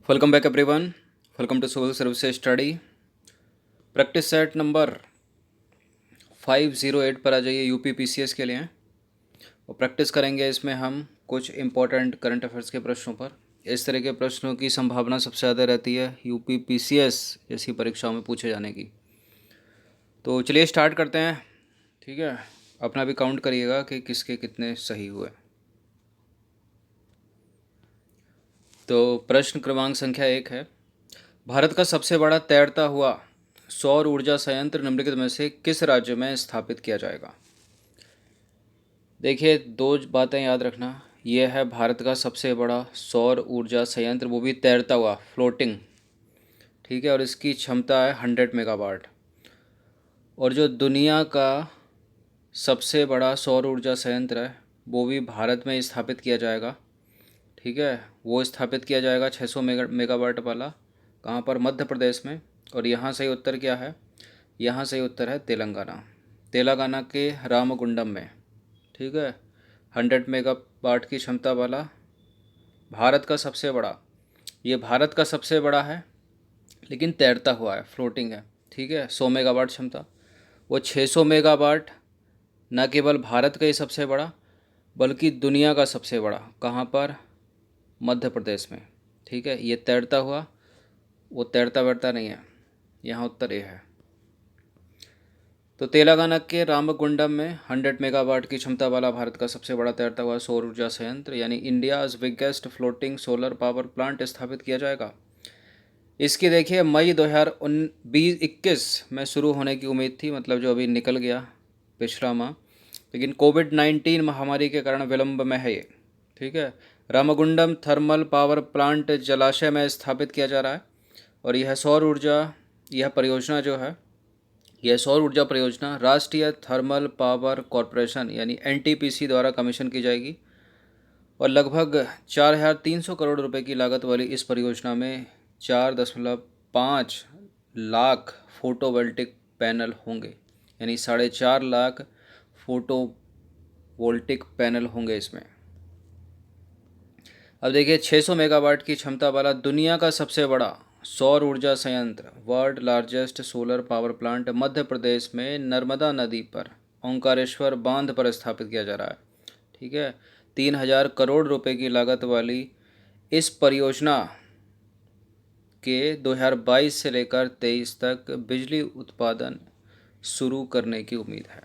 Welcome back everyone. Welcome to civil services study. Practice set number 508 पर आ जाइए। UP PCS के लिए हैं और प्रैक्टिस करेंगे इसमें हम कुछ इम्पोर्टेंट करंट अफेयर्स के प्रश्नों पर। इस तरह के प्रश्नों की संभावना सबसे ज़्यादा रहती है यूपी पीसीएस जैसी परीक्षाओं में पूछे जाने की। तो चलिए स्टार्ट करते हैं। ठीक है, अपना भी काउंट करिएगा कि किसके कितने सही हुए। तो प्रश्न क्रमांक संख्या 1 है, भारत का सबसे बड़ा तैरता हुआ सौर ऊर्जा संयंत्र निम्नलिखित में से किस राज्य में स्थापित किया जाएगा। देखिए, दो बातें याद रखना। यह है भारत का सबसे बड़ा सौर ऊर्जा संयंत्र, वो भी तैरता हुआ, फ्लोटिंग। ठीक है, और इसकी क्षमता है 100 मेगावाट। और जो दुनिया का सबसे बड़ा सौर ऊर्जा संयंत्र है वो भी भारत में स्थापित किया जाएगा। ठीक है, वो स्थापित किया जाएगा 600 मेगावाट वाला। कहाँ पर? मध्य प्रदेश में। और यहाँ से उत्तर क्या है? यहाँ से उत्तर है तेलंगाना। तेलंगाना के रामगुंडम में। ठीक है, 100 मेगावाट की क्षमता वाला भारत का सबसे बड़ा, ये भारत का सबसे बड़ा है लेकिन तैरता हुआ है, फ्लोटिंग है। ठीक है, 100 मेगावाट क्षमता। वो 600 मेगावाट न केवल भारत का ही सबसे बड़ा बल्कि दुनिया का सबसे बड़ा। कहाँ पर? मध्य प्रदेश में। ठीक है, ये तैरता हुआ, वो तैरता वैरता नहीं है। यहाँ उत्तर ये है। तो तेलंगाना के रामगुंडम में 100 मेगावाट की क्षमता वाला भारत का सबसे बड़ा तैरता हुआ सौर ऊर्जा संयंत्र यानी India's biggest floating solar power plant स्थापित किया जाएगा। इसकी देखिए मई 2021 में शुरू होने की उम्मीद थी, मतलब जो अभी निकल गया पिछला माह, लेकिन कोविड-19 महामारी के कारण विलंब में है ये। ठीक है, रामगुंडम थर्मल पावर प्लांट जलाशय में स्थापित किया जा रहा है और यह परियोजना जो है, यह सौर ऊर्जा परियोजना राष्ट्रीय थर्मल पावर कॉरपोरेशन यानी एनटीपीसी द्वारा कमीशन की जाएगी। और लगभग 4,300 करोड़ रुपए की लागत वाली इस परियोजना में 4.5 लाख फोटोवोल्टिक पैनल होंगे, यानी 4.5 लाख फोटोवोल्टिक पैनल होंगे इसमें। अब देखिए, 600 मेगावाट की क्षमता वाला दुनिया का सबसे बड़ा सौर ऊर्जा संयंत्र, world largest solar power plant, Madhya Pradesh में नर्मदा नदी पर ओंकारेश्वर बांध पर स्थापित किया जा रहा है। ठीक है, 3,000 करोड़ रुपए की लागत वाली इस परियोजना के 2022 से लेकर 23 तक बिजली उत्पादन शुरू करने की उम्मीद है।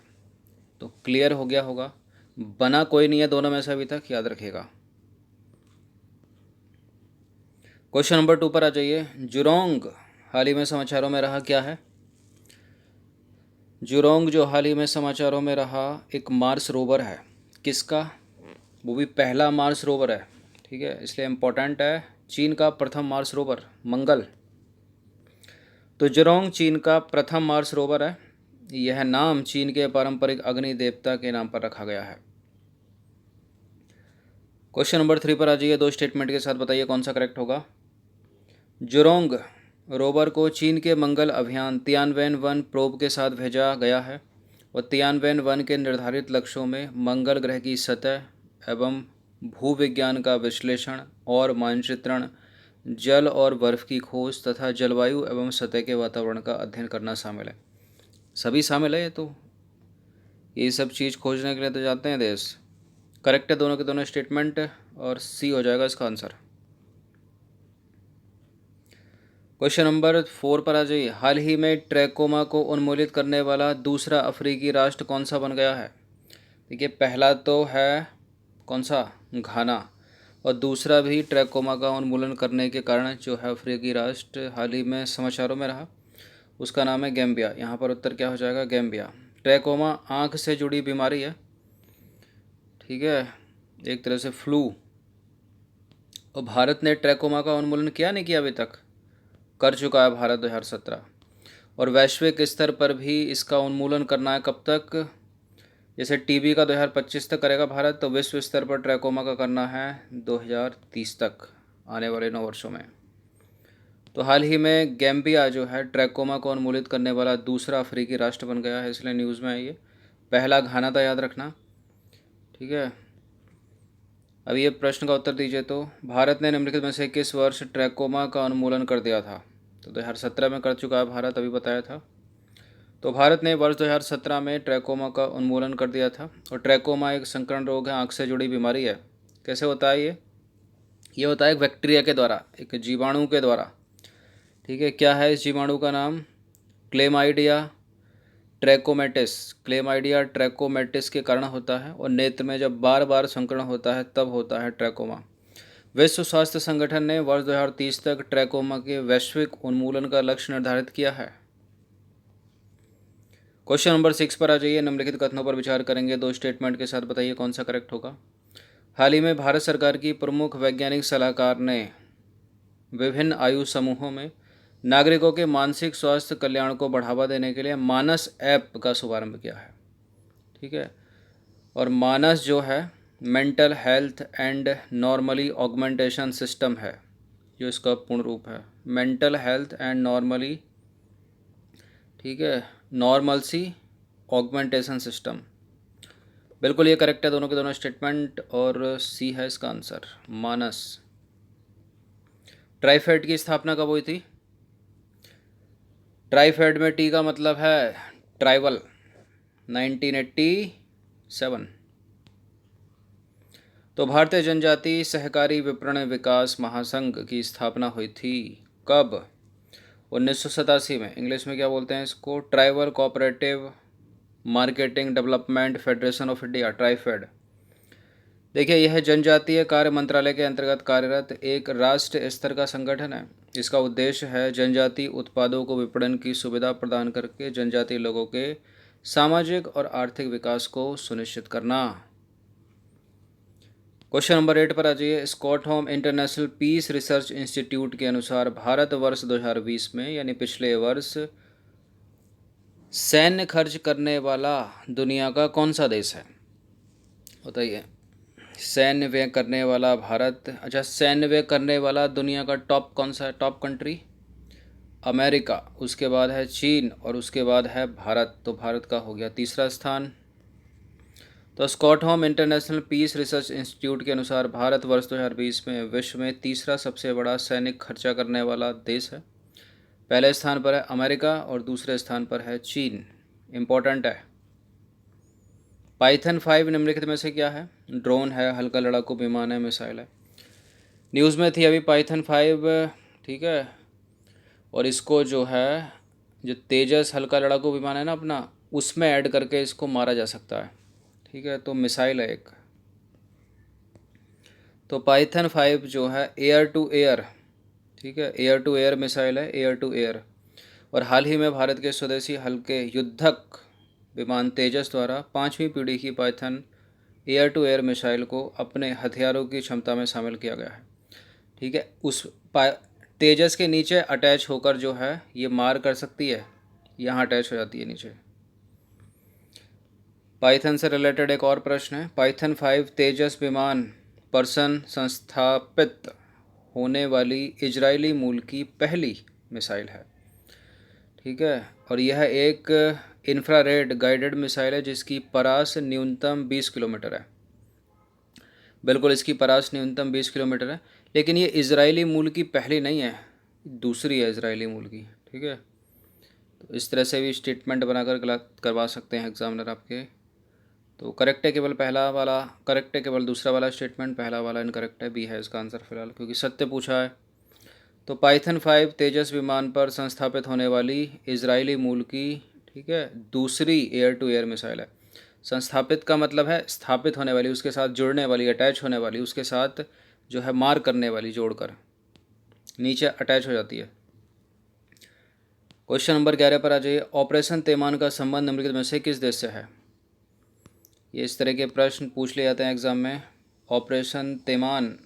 तो क्लियर हो गया होगा। बना कोई नहीं है दोनों में से अभी तक, याद रखिएगा। क्वेश्चन नंबर 2 पर आ जाइए। जुरोंग हाल ही में समाचारों में रहा क्या है? जुरोंग जो हाल ही में समाचारों में रहा एक मार्स रोवर है। किसका? वो भी पहला मार्स रोवर है। ठीक है, इसलिए इम्पोर्टेंट है। चीन का प्रथम मार्स रोवर, मंगल। तो जुरोंग चीन का प्रथम मार्स रोवर है। यह नाम चीन के पारंपरिक अग्नि देवता के नाम पर रखा गया है। क्वेश्चन नंबर 3 पर आ जाइए। दो स्टेटमेंट के साथ बताइए कौन सा करेक्ट होगा। जुरोंग रोवर को चीन के मंगल अभियान तियानवेन-1 प्रोब के साथ भेजा गया है और तियानवेन-1 के निर्धारित लक्ष्यों में मंगल ग्रह की सतह एवं भूविज्ञान का विश्लेषण और मानचित्रण, जल और बर्फ की खोज तथा जलवायु एवं सतह के वातावरण का अध्ययन करना शामिल है। सभी शामिल है ये तो, ये सब चीज़ खोजने के लिए तो जाते हैं देश। करेक्ट है दोनों के दोनों स्टेटमेंट और सी हो जाएगा इसका आंसर। क्वेश्चन नंबर 4 पर आ जाइए। हाल ही में ट्रैकोमा को उन्मूलित करने वाला दूसरा अफ्रीकी राष्ट्र कौन सा बन गया है? देखिए, पहला तो है कौन सा? घाना। और दूसरा भी ट्रैकोमा का उन्मूलन करने के कारण जो है अफ्रीकी राष्ट्र हाल ही में समाचारों में रहा, उसका नाम है गैम्बिया। यहाँ पर उत्तर क्या हो जाएगा? गैम्बिया। ट्रैकोमा आँख से जुड़ी बीमारी है। ठीक है, एक तरह से फ्लू। और भारत ने ट्रैकोमा का उन्मूलन किया नहीं किया? अभी तक कर चुका है भारत 2017। और वैश्विक स्तर पर भी इसका उन्मूलन करना है। कब तक? जैसे टीबी का 2025 तक करेगा भारत, तो विश्व स्तर पर ट्रैकोमा का करना है 2030 तक, आने वाले 9 वर्षों में। तो हाल ही में गैम्बिया जो है ट्रैकोमा को उन्मूलित करने वाला दूसरा अफ्रीकी राष्ट्र बन गया है, इसलिए न्यूज़ में है ये। पहला घाना था, याद रखना। ठीक है, अब ये प्रश्न का उत्तर दीजिए। तो भारत ने निम्नलिखित में से किस वर्ष ट्रैकोमा का उन्मूलन कर दिया था? तो 2017 में कर चुका है भारत, अभी बताया था। तो भारत ने वर्ष 2017 में ट्रैकोमा का उन्मूलन कर दिया था। और ट्रैकोमा एक संकरण रोग है, आँख से जुड़ी बीमारी है। कैसे होता है ये होता है एक बैक्टीरिया के द्वारा, एक जीवाणु के द्वारा। ठीक है, क्या है इस जीवाणु का नाम? क्लेमाइडिया ट्रैकोमेटिस। क्लेमाइडिया ट्रैकोमेटिस के कारण होता है, और नेत्र में जब बार बार संक्रमण होता है तब होता है ट्रैकोमा। विश्व स्वास्थ्य संगठन ने वर्ष 2030 तक ट्रैकोमा के वैश्विक उन्मूलन का लक्ष्य निर्धारित किया है। क्वेश्चन नंबर 6 पर आ जाइए। निम्नलिखित कथनों पर विचार करेंगे, दो स्टेटमेंट के साथ बताइए कौन सा करेक्ट होगा। हाल ही में भारत सरकार की प्रमुख वैज्ञानिक सलाहकार ने विभिन्न आयु समूहों में नागरिकों के मानसिक स्वास्थ्य कल्याण को बढ़ावा देने के लिए मानस ऐप का शुभारंभ किया है। ठीक है, और मानस जो है mental health and normally augmentation system है, जो इसका पूर्ण रूप है मेंटल हेल्थ एंड नॉर्मली, ठीक है, नॉर्मलसी ऑगमेंटेशन सिस्टम। बिल्कुल ये करेक्ट है दोनों के दोनों स्टेटमेंट, और सी है इसका आंसर, मानस। ट्राइफेड की स्थापना कब हुई थी? ट्राइफेड में टी का मतलब है ट्राइबल, 1987। तो भारतीय जनजाति सहकारी विपणन विकास महासंघ की स्थापना हुई थी कब? 1987 में। इंग्लिश में क्या बोलते हैं इसको? Tribal cooperative marketing development federation of India, TRIFED. देखिए, यह जनजातीय कार्य मंत्रालय के अंतर्गत कार्यरत एक राष्ट्रीय स्तर का संगठन है। इसका उद्देश्य है जनजातीय उत्पादों को विपणन की सुविधा प्रदान करके जनजातीय लोगों के सामाजिक और आर्थिक विकास को सुनिश्चित करना। क्वेश्चन नंबर 8 पर आ जाइए। Stockholm International Peace Research Institute के अनुसार भारत वर्ष 2020 में, यानी पिछले वर्ष, सैन्य खर्च करने वाला दुनिया का कौन सा देश है? बताइए। सैन्य व्यय करने वाला भारत। अच्छा, सैन्य व्यय करने वाला दुनिया का टॉप कौन सा है? टॉप कंट्री अमेरिका, उसके बाद है चीन, और उसके बाद है भारत। तो भारत का हो गया तीसरा स्थान। तो Stockholm International Peace Research Institute के अनुसार भारत वर्ष 2020 में विश्व में तीसरा सबसे बड़ा सैनिक खर्चा करने वाला देश है। पहले स्थान पर है अमेरिका और दूसरे स्थान पर है चीन। इम्पोर्टेंट है। पाइथन 5 निम्नलिखित में से क्या है? ड्रोन है, हल्का लड़ाकू विमान है, मिसाइल है। न्यूज़ में थी अभी पाइथन 5, ठीक है, और इसको जो है, जो तेजस हल्का लड़ाकू विमान है ना अपना, उसमें ऐड करके इसको मारा जा सकता है। ठीक है, तो मिसाइल है एक। तो पाइथन 5 जो है एयर टू एयर, ठीक है, एयर टू एयर मिसाइल है, एयर टू एयर। और हाल ही में भारत के स्वदेशी हल्के युद्धक विमान तेजस द्वारा 5वीं पीढ़ी की Python air to air missile को अपने हथियारों की क्षमता में शामिल किया गया है। ठीक है, उस तेजस के नीचे अटैच होकर जो है ये मार कर सकती है, यहाँ अटैच हो जाती है नीचे। पाइथन से रिलेटेड एक और प्रश्न है। पाइथन 5 तेजस विमान पर्सन संस्थापित होने वाली इजरायली मूल की पहली मिसाइल है। ठीक है, और यह एक इंफ्रारेड गाइडेड मिसाइल है जिसकी परास न्यूनतम 20 किलोमीटर है। बिल्कुल, इसकी परास न्यूनतम 20 किलोमीटर है, लेकिन ये इजरायली मूल की पहली नहीं है, दूसरी है इजरायली मूल की। ठीक है, तो इस तरह से भी स्टेटमेंट बनाकर करवा सकते हैं एग्जामिनर आपके। तो करेक्ट है केवल पहला वाला, करेक्ट है केवल दूसरा वाला स्टेटमेंट, पहला वाला इनकरेक्ट है, बी है इसका आंसर फिलहाल, क्योंकि सत्य पूछा है। तो पाइथन 5 तेजस विमान पर संस्थापित होने वाली इजरायली मूल की, ठीक है, दूसरी एयर टू एयर मिसाइल है। संस्थापित का मतलब है स्थापित होने वाली, उसके साथ जुड़ने वाली, अटैच होने वाली, उसके साथ जो है मार करने वाली, जोड़कर नीचे अटैच हो जाती है। क्वेश्चन नंबर 11 पर आ जाइए। ऑपरेशन तैमान का संबंध निम्नलिखित में से किस देश से है? ये इस तरह के प्रश्न पूछ लिए जाते हैं एग्ज़ाम में। ऑपरेशन तैमान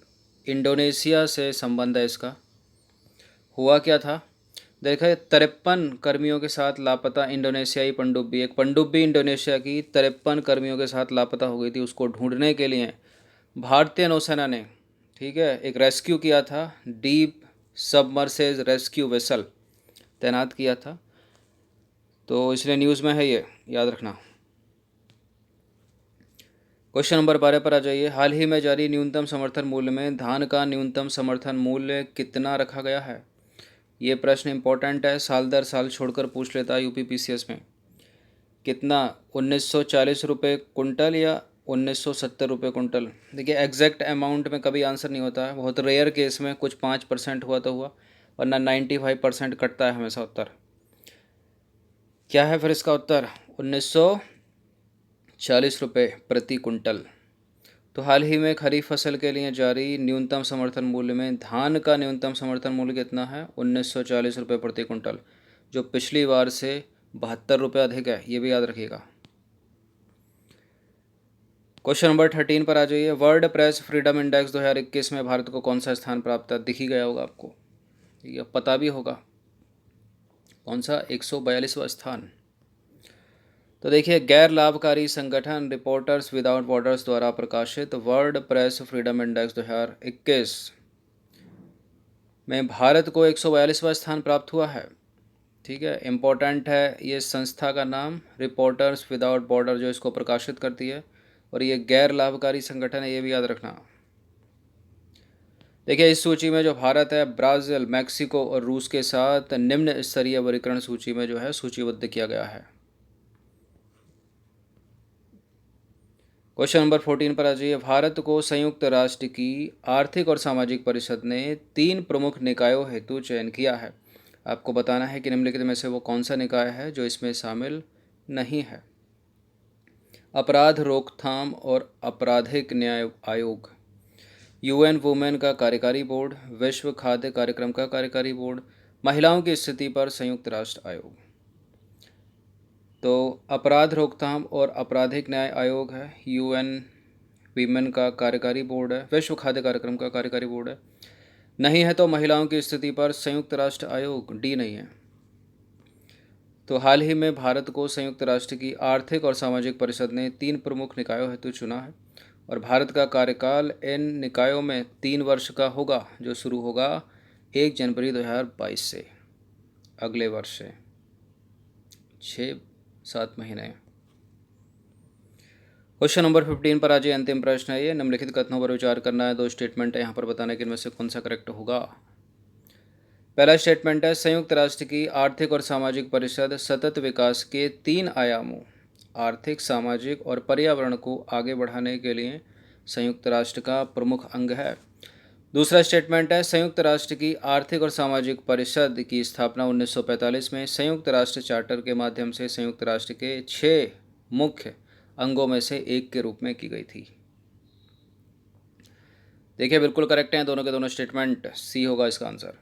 इंडोनेशिया से संबंध है इसका। हुआ क्या था? देखा, 53 कर्मियों के साथ लापता इंडोनेशियाई पनडुब्बी, एक पनडुब्बी इंडोनेशिया की 53 कर्मियों के साथ लापता हो गई थी। उसको ढूंढने के लिए भारतीय नौसेना ने, ठीक है, एक रेस्क्यू किया था, डीप सबमर्सेज रेस्क्यू वेसल तैनात किया था। तो इसलिए न्यूज़ में है, ये याद रखना। क्वेश्चन नंबर 12 पर आ जाइए। हाल ही में जारी न्यूनतम समर्थन मूल्य में धान का न्यूनतम समर्थन मूल्य कितना रखा गया है? ये प्रश्न इंपॉर्टेंट है, साल दर साल छोड़कर पूछ लेता है यूपी पीसीएस में। कितना? 1940 रुपये कुंटल या 1970 रुपये कुंटल? देखिए एग्जैक्ट अमाउंट में कभी आंसर नहीं होता है, बहुत रेयर केस में कुछ 5% हुआ तो हुआ, वरना 95% कटता है हमेशा उत्तर। क्या है फिर इसका उत्तर? 1940 रुपये प्रति कुंटल। तो हाल ही में खरीफ फसल के लिए जारी न्यूनतम समर्थन मूल्य में धान का न्यूनतम समर्थन मूल्य कितना है? 1940 रुपये प्रति कुंटल, जो पिछली बार से 72 रुपये अधिक है, ये भी याद रखिएगा। क्वेश्चन नंबर 13 पर आ जाइए। वर्ल्ड प्रेस फ्रीडम इंडेक्स 2021 में भारत को कौन सा स्थान प्राप्त है? दिख ही गया होगा आपको, ये पता भी होगा कौन सा, 142वां स्थान। तो देखिए, गैर लाभकारी संगठन रिपोर्टर्स विदाउट बॉर्डर्स द्वारा प्रकाशित वर्ल्ड प्रेस फ्रीडम इंडेक्स 2021 में भारत को 142वां स्थान प्राप्त हुआ है। ठीक है, इम्पोर्टेंट है ये संस्था का नाम, रिपोर्टर्स विदाउट बॉर्डर, जो इसको प्रकाशित करती है, और ये गैर लाभकारी संगठन है, ये भी याद रखना। देखिए इस सूची में जो भारत है, ब्राज़ील, मैक्सिको और रूस के साथ निम्न स्तरीय वर्गीकरण सूची में जो है सूचीबद्ध किया गया है। क्वेश्चन नंबर 14 पर आ जाइए। भारत को संयुक्त राष्ट्र की आर्थिक और सामाजिक परिषद ने 3 प्रमुख निकायों हेतु चयन किया है। आपको बताना है कि निम्नलिखित में से वो कौन सा निकाय है जो इसमें शामिल नहीं है। अपराध रोकथाम और आपराधिक न्याय आयोग, यूएन वुमेन का कार्यकारी बोर्ड, विश्व खाद्य कार्यक्रम का कार्यकारी बोर्ड, महिलाओं की स्थिति पर संयुक्त राष्ट्र आयोग। तो अपराध रोकथाम और आपराधिक न्याय आयोग है, यूएन वीमेन का कार्यकारी बोर्ड है, विश्व खाद्य कार्यक्रम का कार्यकारी बोर्ड है। नहीं है तो महिलाओं की स्थिति पर संयुक्त राष्ट्र आयोग, डी नहीं है। तो हाल ही में भारत को संयुक्त राष्ट्र की आर्थिक और सामाजिक परिषद ने 3 प्रमुख निकायों हेतु चुना है, और भारत का कार्यकाल इन निकायों में 3 वर्ष का होगा, जो शुरू होगा 1 जनवरी 2022 से, अगले वर्ष से 6-7 महीने। क्वेश्चन नंबर 15 पर आज अंतिम प्रश्न है ये। निम्नलिखित कथनों पर विचार करना है, 2 स्टेटमेंट है यहाँ पर, बताना कि इनमें से कौन सा करेक्ट होगा। पहला स्टेटमेंट है, संयुक्त राष्ट्र की आर्थिक और सामाजिक परिषद सतत विकास के 3 आयामों आर्थिक, सामाजिक और पर्यावरण को आगे बढ़ाने के लिए संयुक्त राष्ट्र का प्रमुख अंग है। दूसरा स्टेटमेंट है, संयुक्त राष्ट्र की आर्थिक और सामाजिक परिषद की स्थापना 1945 में संयुक्त राष्ट्र चार्टर के माध्यम से संयुक्त राष्ट्र के 6 मुख्य अंगों में से एक के रूप में की गई थी। देखिए बिल्कुल करेक्ट हैं दोनों के दोनों स्टेटमेंट, सी होगा इसका आंसर।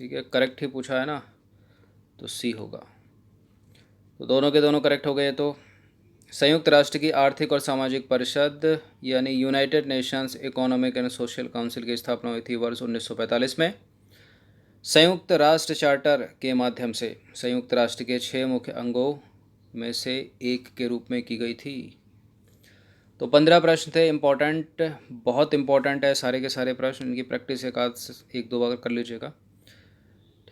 ठीक है, करेक्ट ही पूछा है ना, तो सी होगा। तो दोनों के दोनों करेक्ट हो गए। तो संयुक्त राष्ट्र की आर्थिक और सामाजिक परिषद यानी United Nations economic and social council की स्थापना हुई थी वर्ष 1945 में संयुक्त राष्ट्र चार्टर के माध्यम से संयुक्त राष्ट्र के 6 मुख्य अंगों में से एक के रूप में की गई थी। तो 15 प्रश्न थे, इम्पोर्टेंट, बहुत इम्पोर्टेंट है सारे के सारे प्रश्न, इनकी प्रैक्टिस एक दो बार कर लीजिएगा।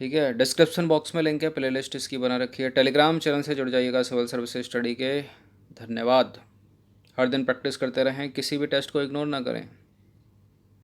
ठीक है, डिस्क्रिप्शन बॉक्स में लिंक है, प्लेलिस्ट इसकी बना रखी है। टेलीग्राम चैनल से जुड़ जाइएगा सिविल सर्विस स्टडी के। धन्यवाद। हर दिन प्रैक्टिस करते रहें, किसी भी टेस्ट को इग्नोर ना करें।